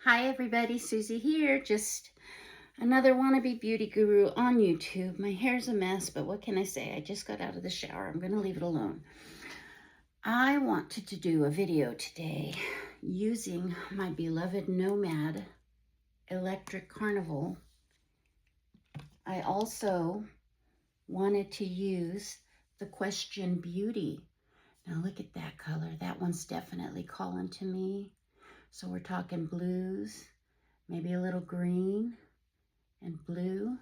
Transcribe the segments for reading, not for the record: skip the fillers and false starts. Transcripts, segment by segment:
Hi everybody, Susie here. Just another wannabe beauty guru on YouTube. My hair's a mess, but what can I say? I just got out of the shower. I'm going to leave it alone. I wanted to do a video today using my beloved Nomad Electric Carnival. I also wanted to use the Question Beauty. Now look at that color. That one's definitely calling to me. So we're talking blues, maybe a little green and blue,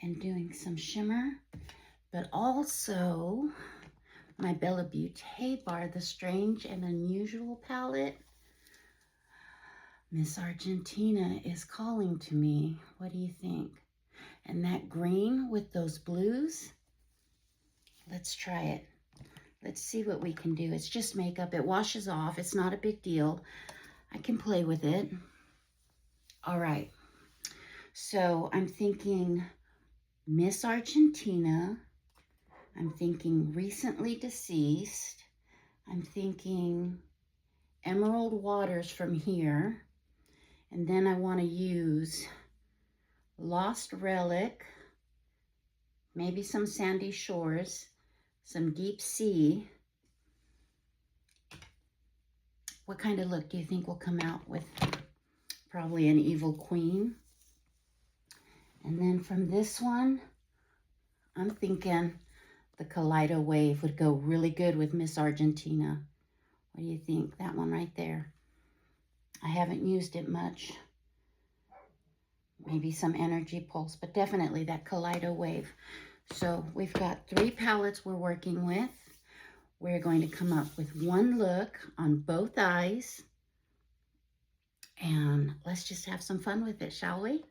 and doing some shimmer, but also my Bella Beauté bar, the Strange and Unusual palette. Miss Argentina is calling to me. What do you think? And that green with those blues, let's try it. Let's see what we can do. It's just makeup. It washes off. It's not a big deal. I can play with it. All right. So I'm thinking Miss Argentina. I'm thinking recently deceased. I'm thinking Emerald Waters from here. And then I want to use Lost Relic, maybe some Sandy Shores, some Deep Sea. What kind of look do you think will come out with? Probably an Evil Queen. And then from this one, I'm thinking the Kaleido Wave would go really good with Miss Argentina. What do you think? That one right there. I haven't used it much. Maybe some Energy Pulse, but definitely that Kaleido Wave. So we've got 3 palettes we're working with. We're going to come up with one look on both eyes. And let's just have some fun with it, shall we?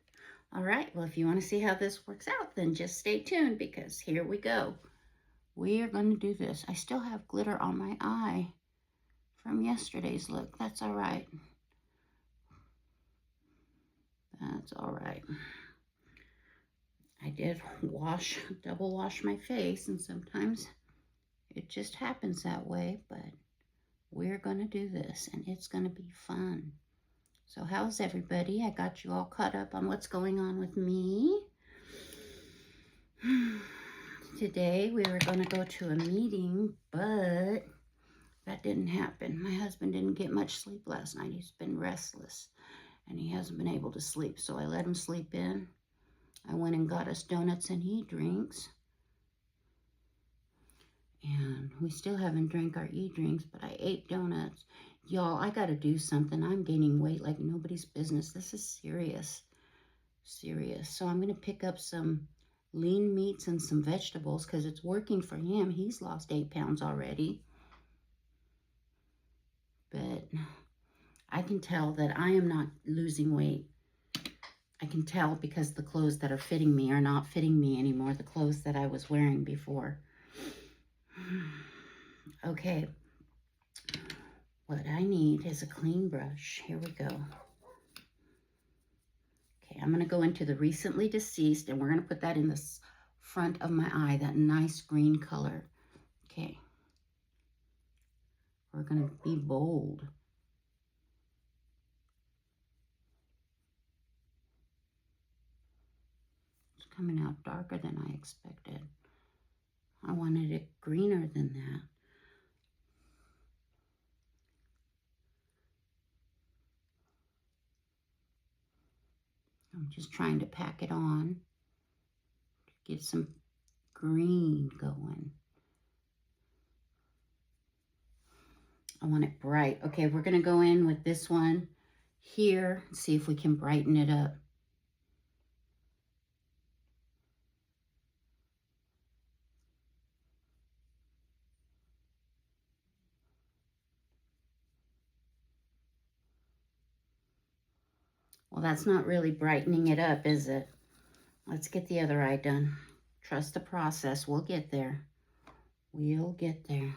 All right, well, if you want to see how this works out, then just stay tuned because here we go. We are going to do this. I still have glitter on my eye from yesterday's look. That's all right. That's all right. I did double wash my face, and sometimes it just happens that way, but we're going to do this, and it's going to be fun. So how's everybody? I got you all caught up on what's going on with me. Today we were going to go to a meeting, but that didn't happen. My husband didn't get much sleep last night. He's been restless, and he hasn't been able to sleep, so I let him sleep in. I went and got us donuts and e-drinks. And we still haven't drank our e-drinks, but I ate donuts. Y'all, I got to do something. I'm gaining weight like nobody's business. This is serious. Serious. So I'm going to pick up some lean meats and some vegetables because it's working for him. He's lost 8 pounds already. But I can tell that I am not losing weight. I can tell because the clothes that are fitting me are not fitting me anymore. The clothes that I was wearing before. Okay. What I need is a clean brush. Here we go. Okay, I'm going to go into the recently deceased, and we're going to put that in the front of my eye, that nice green color. Okay. We're going to be bold. It's coming out darker than I expected. I wanted it greener than that. I'm just trying to pack it on to get some green going. I want it bright. Okay, we're going to go in with this one here and see if we can brighten it up. Well, that's not really brightening it up, is it? Let's get the other eye done. Trust the process. We'll get there. We'll get there.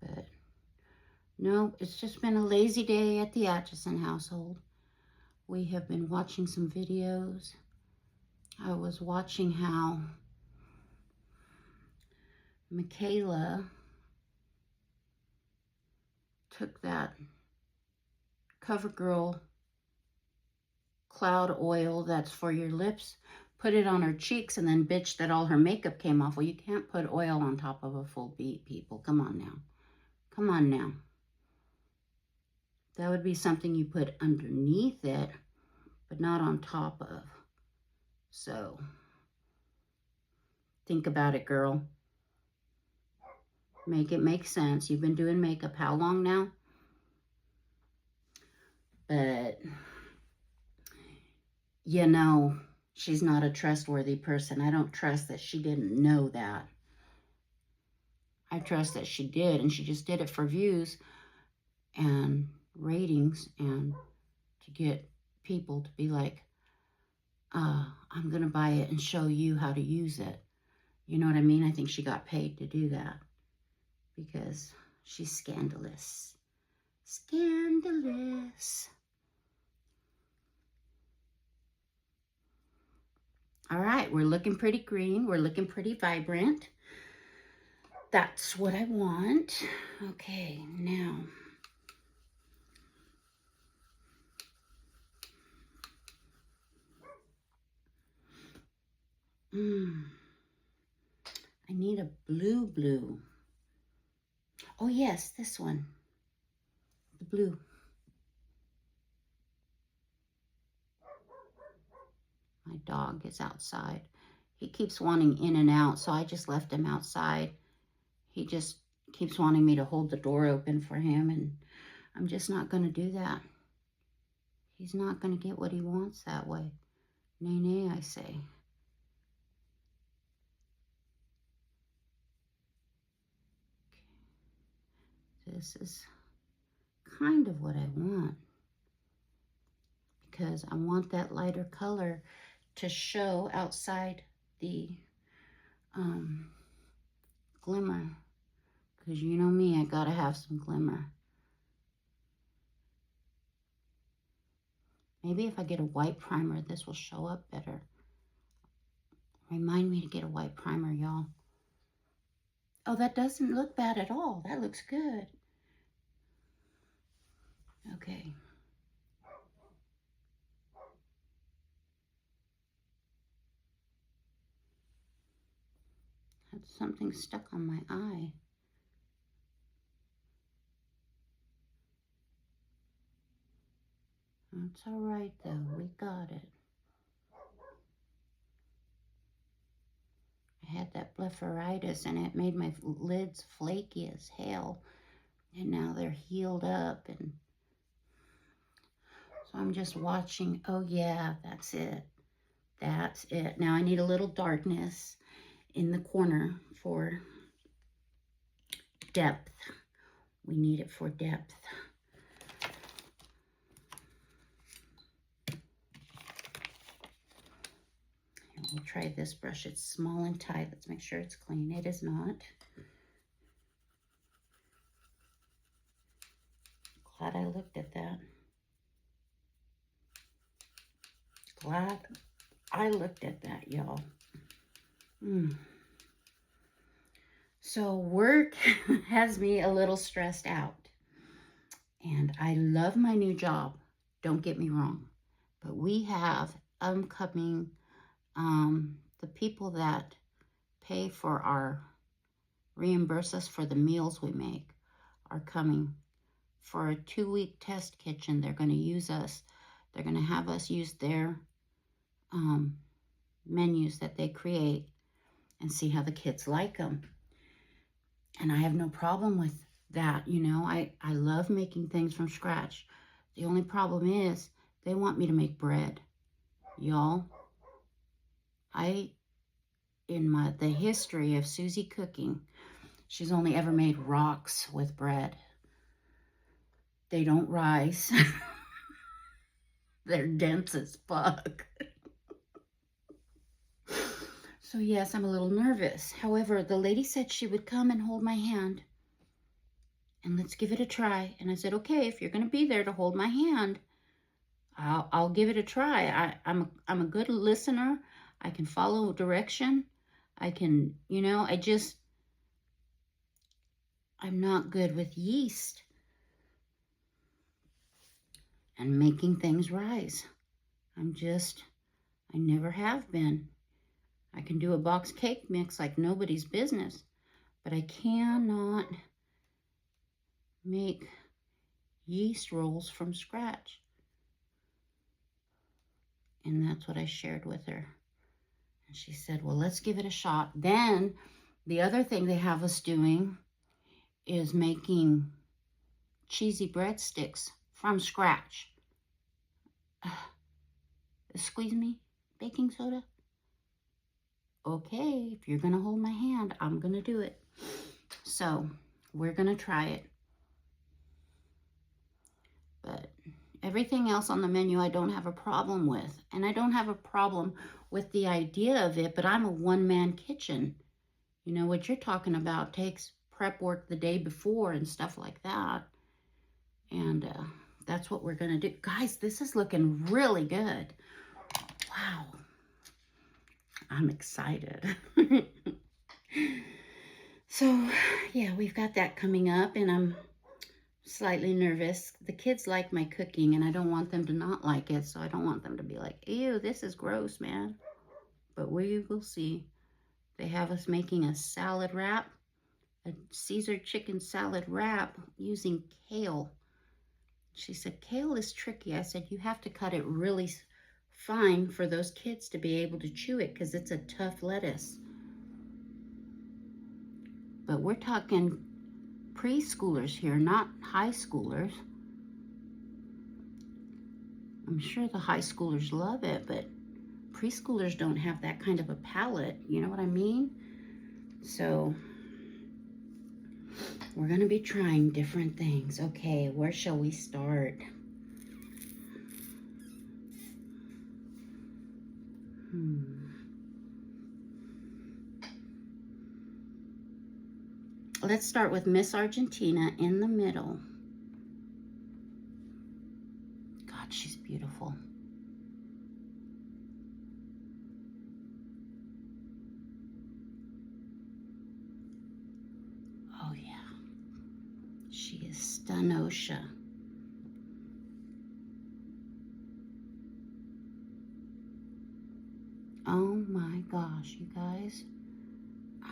But no, it's just been a lazy day at the Atchison household. We have been watching some videos. I was watching how Michaela took that CoverGirl cloud oil that's for your lips, put it on her cheeks, and then bitched that all her makeup came off. Well, you can't put oil on top of a full beat, people. Come on now. Come on now. That would be something you put underneath it, but not on top of. So, think about it, girl. Make it make sense. You've been doing makeup how long now? But, you know, she's not a trustworthy person. I don't trust that she didn't know that. I trust that she did, and she just did it for views and ratings and to get people to be like, I'm going to buy it and show you how to use it. You know what I mean? I think she got paid to do that because she's scandalous. Scandalous. All right, we're looking pretty green. We're looking pretty vibrant. That's what I want. Okay, now. I need a blue. Oh yes, this one. The blue. My dog is outside. He keeps wanting in and out, so I just left him outside. He just keeps wanting me to hold the door open for him, and I'm just not going to do that. He's not going to get what he wants that way. Nay, nay, I say. Okay. This is kind of what I want because I want that lighter color to show outside the glimmer, because you know me, I gotta have some glimmer. Maybe if I get a white primer, this will show up better. Remind me to get a white primer, y'all. Oh, that doesn't look bad at all. That looks good. Okay. Had something stuck on my eye. That's all right, though. We got it. I had that blepharitis, and it made my lids flaky as hell. And now they're healed up. And so I'm just watching. Oh, yeah, that's it. That's it. Now I need a little darkness in the corner for depth. We need it for depth. We'll try this brush. It's small and tight. Let's make sure it's clean. It is not. Glad I looked at that. Glad I looked at that, y'all. So work has me a little stressed out. And I love my new job. Don't get me wrong. But we have upcoming the people that pay for our, reimburse us for the meals we make are coming for a 2-week test kitchen. They're going to use us. They're going to have us use their menus that they create and see how the kids like them. And I have no problem with that. You know, I love making things from scratch. The only problem is they want me to make bread. Y'all, in the history of Susie cooking, she's only ever made rocks with bread. They don't rise. They're dense as fuck. So yes, I'm a little nervous. However, the lady said she would come and hold my hand. And let's give it a try. And I said, okay, if you're going to be there to hold my hand, I'll give it a try. I'm a good listener. I can follow direction. I can, you know, I'm not good with yeast and making things rise. I never have been. I can do a box cake mix like nobody's business, but I cannot make yeast rolls from scratch. And that's what I shared with her. And she said, well, let's give it a shot. Then the other thing they have us doing is making cheesy breadsticks from scratch. Squeeze me, baking soda. Okay, if you're going to hold my hand, I'm going to do it. So we're going to try it. But everything else on the menu I don't have a problem with. And I don't have a problem with the idea of it, but I'm a one-man kitchen. You know, what you're talking about takes prep work the day before and stuff like that. And that's what we're going to do. Guys, this is looking really good. Wow. I'm excited. So, yeah, we've got that coming up, and I'm slightly nervous. The kids like my cooking, and I don't want them to not like it, so I don't want them to be like, ew, this is gross, man. But we will see. They have us making a salad wrap, a Caesar chicken salad wrap using kale. She said, kale is tricky. I said, you have to cut it really fine for those kids to be able to chew it because it's a tough lettuce. But we're talking preschoolers here, not high schoolers. I'm sure the high schoolers love it, but preschoolers don't have that kind of a palate. You know what I mean? So we're going to be trying different things. Okay, where shall we start? Let's start with Miss Argentina in the middle. God, she's beautiful. Oh, yeah. She is Stanosha. Oh, my gosh, you guys.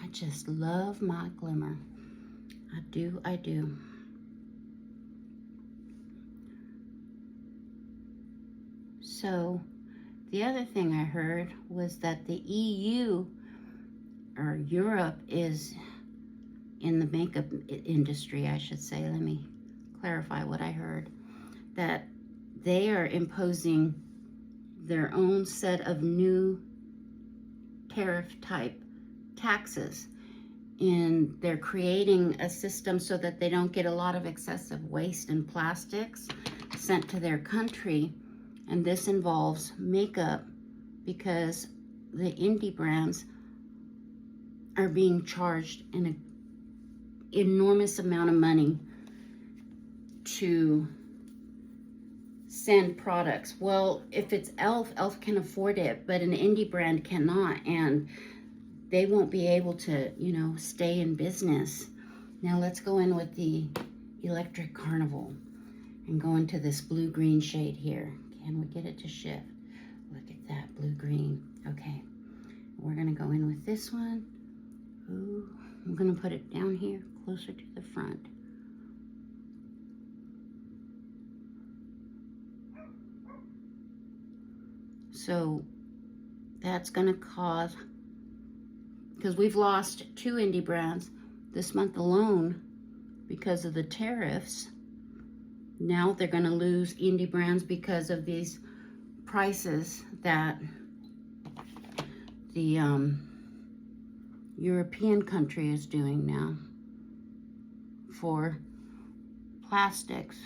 I just love my glimmer. I do, I do. So, the other thing I heard was that the EU, or Europe, is in the makeup industry, I should say. Let me clarify what I heard. That they are imposing their own set of new tariff type taxes. And they're creating a system so that they don't get a lot of excessive waste and plastics sent to their country. And this involves makeup because the indie brands are being charged an enormous amount of money to send products. Well, if it's e.l.f., e.l.f. can afford it, but an indie brand cannot, and they won't be able to, you know, stay in business. Now let's go in with the Electric Carnival and go into this blue-green shade here. Can we get it to shift? Look at that blue-green. Okay, we're gonna go in with this one. Ooh, I'm gonna put it down here, closer to the front. So that's gonna cause, because we've lost 2 indie brands this month alone because of the tariffs. Now they're gonna lose indie brands because of these prices that the European country is doing now for plastics,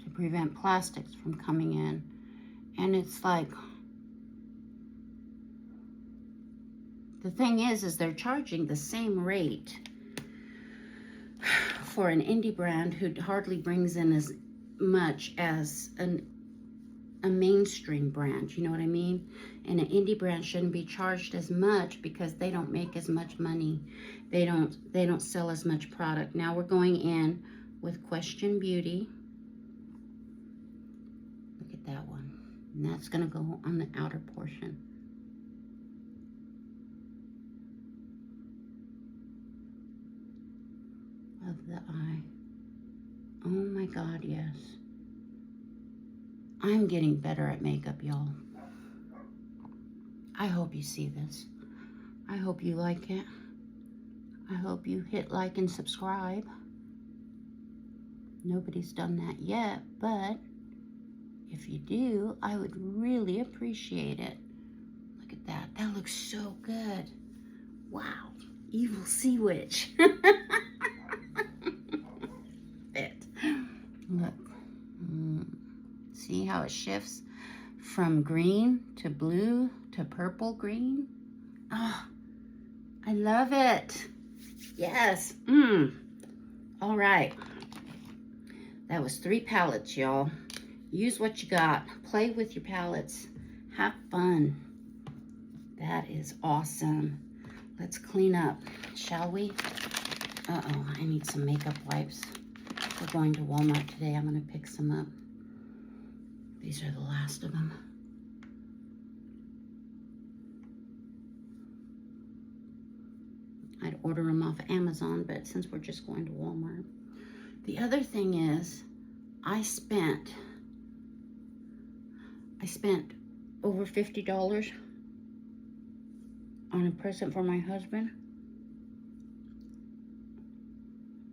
to prevent plastics from coming in. And it's like, the thing is they're charging the same rate for an indie brand who hardly brings in as much as a mainstream brand, you know what I mean? And an indie brand shouldn't be charged as much because they don't make as much money. They don't sell as much product. Now we're going in with Question Beauty. Look at that one. And that's gonna go on the outer portion. Of the eye. Oh my God, yes. I'm getting better at makeup, y'all. I hope you see this. I hope you like it. I hope you hit like and subscribe. Nobody's done that yet, but if you do, I would really appreciate it. Look at that. That looks so good. Wow. Evil Sea Witch. Look. See how it shifts from green to blue to purple green? Oh, I love it. Yes. All right. That was 3 palettes, y'all. Use what you got. Play with your palettes. Have fun. That is awesome. Let's clean up, shall we? Uh-oh, I need some makeup wipes. We're going to Walmart today. I'm going to pick some up. These are the last of them. I'd order them off Amazon, but since we're just going to Walmart. The other thing is, I spent over $50 on a present for my husband.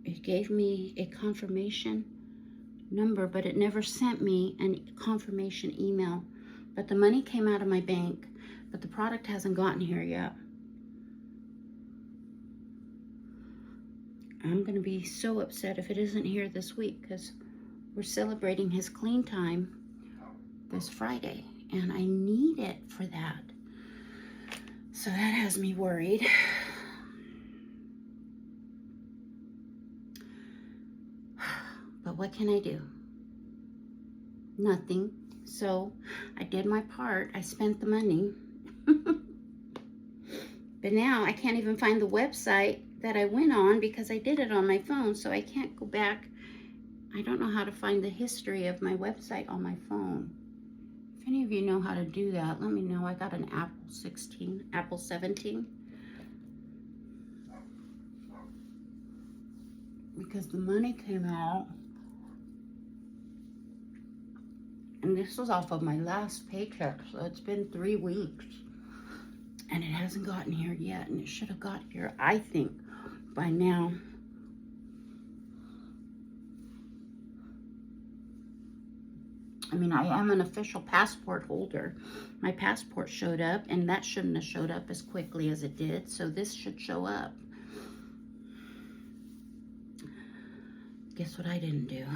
It gave me a confirmation number, but it never sent me a confirmation email. But the money came out of my bank, but the product hasn't gotten here yet. I'm gonna be so upset if it isn't here this week, because we're celebrating his clean time this Friday, and I need it for that. So that has me worried. But what can I do? Nothing. So I did my part. I spent the money. But now I can't even find the website that I went on because I did it on my phone, so I can't go back. I don't know how to find the history of my website on my phone. If any of you know how to do that, let me know. I got an Apple 17. Because the money came out. And this was off of my last paycheck, so it's been 3 weeks. And it hasn't gotten here yet, and it should have got here, I think, by now. I mean, I am an official passport holder. My passport showed up, and that shouldn't have showed up as quickly as it did, so this should show up. Guess what I didn't do?